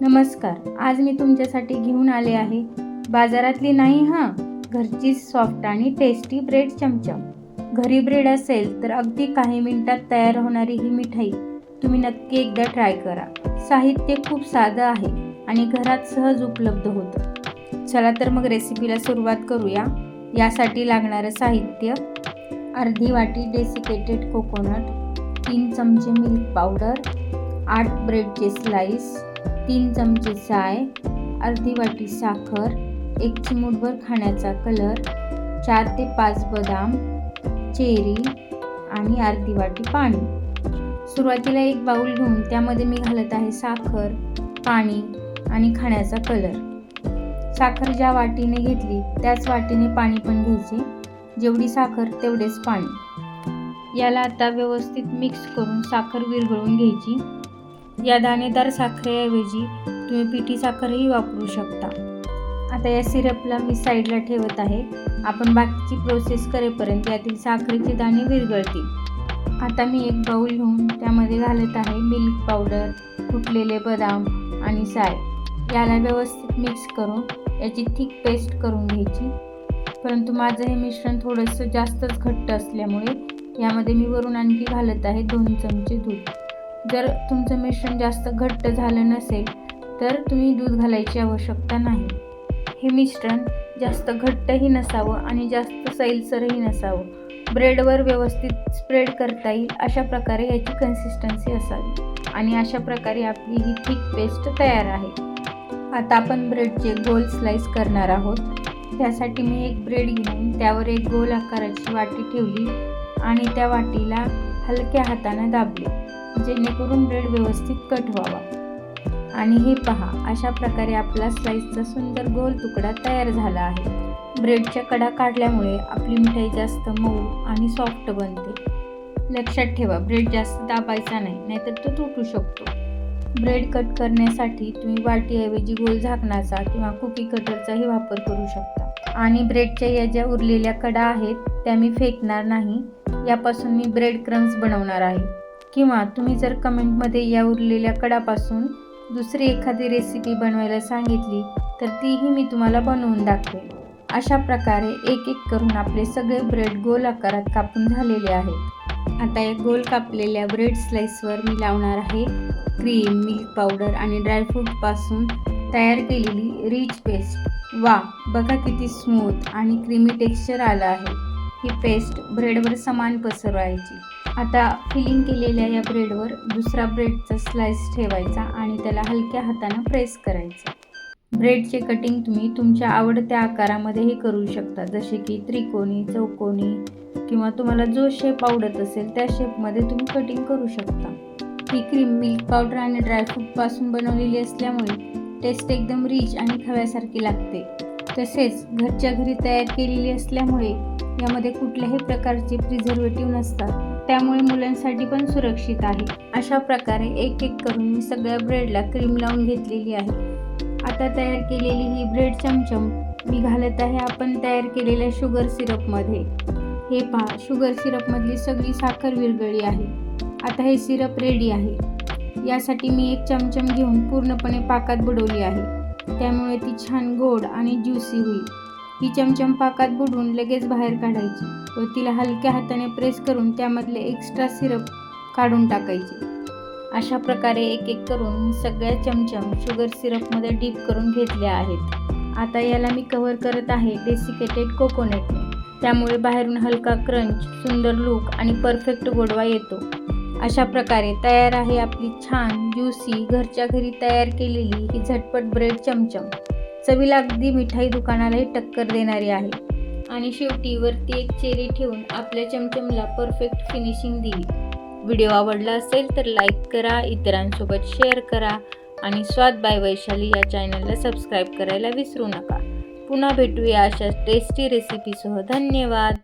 नमस्कार. आज मी तुमच्यासाठी घेऊन आले आहे बाजारातली नाही घरची सॉफ्ट आणि टेस्टी ब्रेड चमचम. घरी ब्रेड असेल तर अगदी काही मिनिटात तयार होणारी ही मिठाई तुम्ही नक्की एकदा ट्राय करा. साहित्य खूप साधं आहे आणि घरात सहज उपलब्ध होतं. चला तर मग रेसिपीला सुरुवात करूया. यासाठी लागणारं साहित्य: अर्धी वाटी डेसिकेटेड कोकोनट, 3 चमचे मिल्क पावडर, 8 ब्रेडचे स्लाइस, 3 चमचे साय, अर्धी वाटी साखर, 1 चिमूटभर खाण्याचा कलर, 4 ते 5 बदाम, चेरी आणि अर्धी वाटी पाणी. सुरुवातीला एक बाउल घेऊन त्यामध्ये मी घालत आहे साखर, पाणी आणि खाण्याचा कलर. साखर ज्या वाटीने घेतली त्याच वाटीने पाणी पण घ्यायचे. जेवढी साखर तेवढेच पाणी. याला आता व्यवस्थित मिक्स करून साखर विरघळून घ्यायची. या दाणेदार साखरेऐवजी तुम्ही पिठी साखरही वापरू शकता. आता या सिरपला मी साईडला ठेवत आहे. आपण बाकीची प्रोसेस करेपर्यंत यातील साखरेचे दाणे विरघळतील. आता मी एक बाउल घेऊन त्यामध्ये घालत आहे मिल्क पावडर, कुटलेले बदाम आणि साय. याला व्यवस्थित मिक्स करून याची थिक पेस्ट करून घ्यायची. परंतु माझं हे मिश्रण थोडंसं जास्तच घट्ट असल्यामुळे यामध्ये मी वरून आणखी घालत आहे 2 चमचे दूध. जर तुमचं मिश्रण जास्त घट्ट झालं नसेल तर तुम्ही दूध घालायची आवश्यकता नाही. हे मिश्रण जास्त घट्टही नसावं आणि जास्त सैलसरही नसावं. ब्रेडवर व्यवस्थित स्प्रेड करता येईल अशा प्रकारे याची कन्सिस्टन्सी असावी आणि अशा प्रकारे आपली ही थिक पेस्ट तयार आहे. आता आपण ब्रेडचे गोल स्लाइस करणार आहोत. त्यासाठी मी एक ब्रेड घेऊन त्यावर एक गोल आकाराची वाटी ठेवली आणि त्या वाटीला हलक्या हाताने दाबले जेणेकरून ब्रेड व्यवस्थित कट व्हावा. आणि हे पहा, अशा प्रकारे आपला स्लाइसचा सुंदर गोल तुकडा तयार झाला आहे. ब्रेडच्या कडा काढल्यामुळे आपली मिठाई जास्त मऊ आणि सॉफ्ट बनते. लक्षात ठेवा, ब्रेड जास्त दाबायचा नाही, नाहीतर तो तुटू शकतो. ब्रेड कट करण्यासाठी तुम्ही वाटीऐवजी गोल झाकणाचा किंवा कुकी कटरचाही वापर करू शकता. आणि ब्रेडच्या या ज्या उरलेल्या कडा आहेत त्या मी फेकणार नाही. यापासून मी ब्रेड क्रम्स बनवणार आहे. किंवा तुम्ही जर कमेंटमध्ये या उरलेल्या कडापासून दुसरी एखादी रेसिपी बनवायला सांगितली तर तीही मी तुम्हाला बनवून दाखवेन. अशा प्रकारे एक एक करून आपले सगळे ब्रेड गोल आकारात कापून झालेले आहेत. आता या गोल कापलेल्या ब्रेड स्लाइसवर मी लावणार आहे क्रीम, मिल्क पावडर आणि ड्रायफ्रूटपासून तयार केलेली रिच पेस्ट. वा, बघा किती स्मूथ आणि क्रीमी टेक्स्चर आलं आहे. ही पेस्ट ब्रेडवर समान पसरवायची. आता फिलिंग केलेल्या या ब्रेडवर दुसरा ब्रेडचा स्लाइस ठेवायचा आणि त्याला हलक्या हाताने प्रेस करायचं. ब्रेडचे कटिंग तुम्ही तुमच्या आवडत्या आकारामध्येही करू शकता, जसे की त्रिकोणी, चौकोनी किंवा तुम्हाला जो शेप आवडत असेल त्या शेपमध्ये तुम्ही कटिंग करू शकता. ही क्रीम मिल्क पावडर आणि ड्रायफ्रूटपासून बनवलेली असल्यामुळे टेस्ट एकदम रिच आणि खव्यासारखी लागते. तसेच घरच्या घरी तयार केलेली असल्यामुळे यामध्ये कुठल्याही प्रकारचे प्रिझर्वेटिव्ह नसतात, त्यामुळे मुलांसाठी पण सुरक्षित आहे. अशा प्रकारे एक एक करून मी सगळ्या ब्रेडला क्रीम लावून घेतलेली आहे. आता तयार केलेली ही ब्रेड चमचम मी घालत आहे आपण तयार केलेल्या शुगर सिरपमध्ये. हे पहा, शुगर सिरपमधली सगळी साखर विरघळली आहे. आता हे सिरप रेडी आहे. यासाठी मी एक चमचम घेऊन पूर्णपणे पाकात बुडवली आहे. त्यामुळे ती छान गोड आणि ज्युसी होईल. ही चमचम पाकात बुडवून लगेच बाहेर काढायची व तिला हलक्या हाताने प्रेस करून त्यामधले एक्स्ट्रा सिरप काढून टाकायचे. अशा प्रकारे एक एक करून मी सगळ्या चमचम शुगर सिरपमध्ये डीप करून घेतल्या आहेत. आता याला मी कव्हर करत आहे डेसिकेटेड कोकोनटने. त्यामुळे बाहेरून हलका क्रंच, सुंदर लूक आणि परफेक्ट गोडवा येतो. अशा प्रकारे तयार आहे आपली छान ज्युसी घरच्या घरी तयार केलेली ही झटपट ब्रेड चमचम. चवीला अगदी मिठाई दुकानालाही टक्कर देणारी आहे. आणि शेवटी वरती एक चेरी ठेवून आपल्या चमचमला परफेक्ट फिनिशिंग दिली. व्हिडिओ आवडला असेल तर लाईक करा, इतरांसोबत शेअर करा आणि स्वाद बाय वैशाली या चॅनलला सबस्क्राईब करायला विसरू नका. पुन्हा भेटूया अशा टेस्टी रेसिपीसह. धन्यवाद.